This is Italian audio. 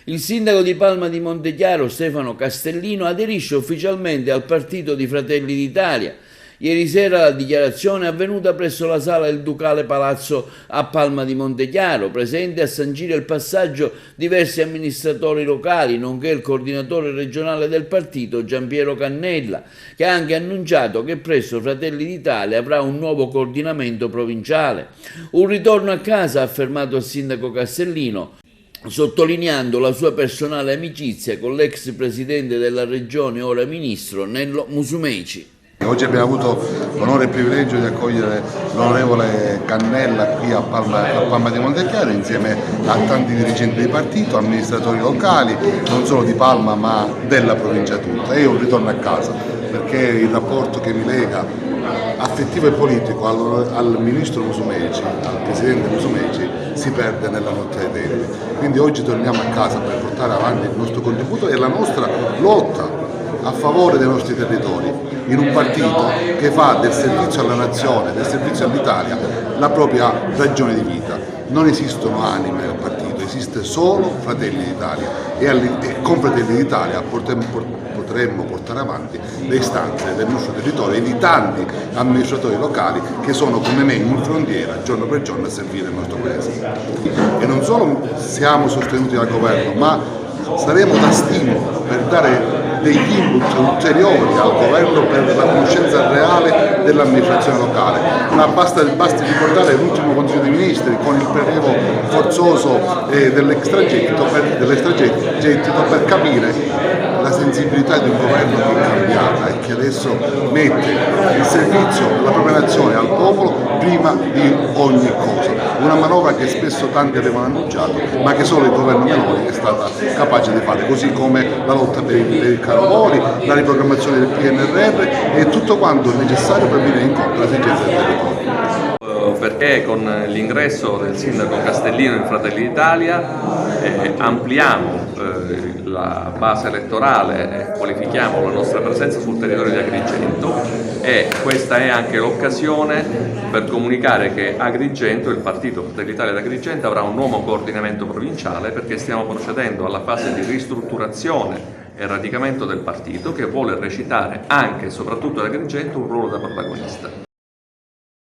Il sindaco di Palma di Montechiaro, Stefano Castellino, aderisce ufficialmente al partito di Fratelli d'Italia. Ieri sera la dichiarazione è avvenuta presso la sala del Ducale Palazzo a Palma di Montechiaro, presente a sancire il passaggio diversi amministratori locali, nonché il coordinatore regionale del partito Giampiero Cannella, che ha anche annunciato che presto Fratelli d'Italia avrà un nuovo coordinamento provinciale. Un ritorno a casa, ha affermato il sindaco Castellino, sottolineando la sua personale amicizia con l'ex presidente della regione, ora ministro, Nello Musumeci. Oggi abbiamo avuto l'onore e il privilegio di accogliere l'onorevole Cannella qui a Palma di Montechiaro insieme a tanti dirigenti di partito, amministratori locali, non solo di Palma ma della provincia tutta. È un ritorno a casa perché il rapporto che mi lega affettivo e politico al ministro Musumeci, al presidente Musumeci, si perde nella notte dei tempi. Quindi oggi torniamo a casa per portare avanti il nostro contributo e la nostra lotta a favore dei nostri territori, in un partito che fa del servizio alla nazione, del servizio all'Italia, la propria ragione di vita. Non esistono anime nel partito, esiste solo Fratelli d'Italia e con Fratelli d'Italia potremmo portare avanti le istanze del nostro territorio e di tanti amministratori locali che sono come me in frontiera giorno per giorno a servire il nostro paese. E non solo siamo sostenuti dal governo, ma saremo da stimolo per dare degli input ulteriori al governo per la conoscenza reale dell'amministrazione locale. Ma basti ricordare l'ultimo Consiglio dei Ministri con il prelievo forzoso dell'extragettito per capire la sensibilità di un governo che è cambiata e che adesso mette il servizio della propria nazione al popolo prima di ogni cosa. Una manovra che spesso tanti avevano annunciato ma che solo il governo Meloni è stata capace di fare, così come la lotta per il caro voli, la riprogrammazione del PNRR e tutto quanto è necessario per venire incontro alle esigenze del territorio. Perché con l'ingresso del sindaco Castellino in Fratelli d'Italia ampliamo la base elettorale e qualifichiamo la nostra presenza sul territorio di Agrigento e questa è anche l'occasione per comunicare che Agrigento, il partito Fratelli d'Italia di Agrigento, avrà un nuovo coordinamento provinciale perché stiamo procedendo alla fase di ristrutturazione e radicamento del partito che vuole recitare anche e soprattutto ad Agrigento un ruolo da protagonista.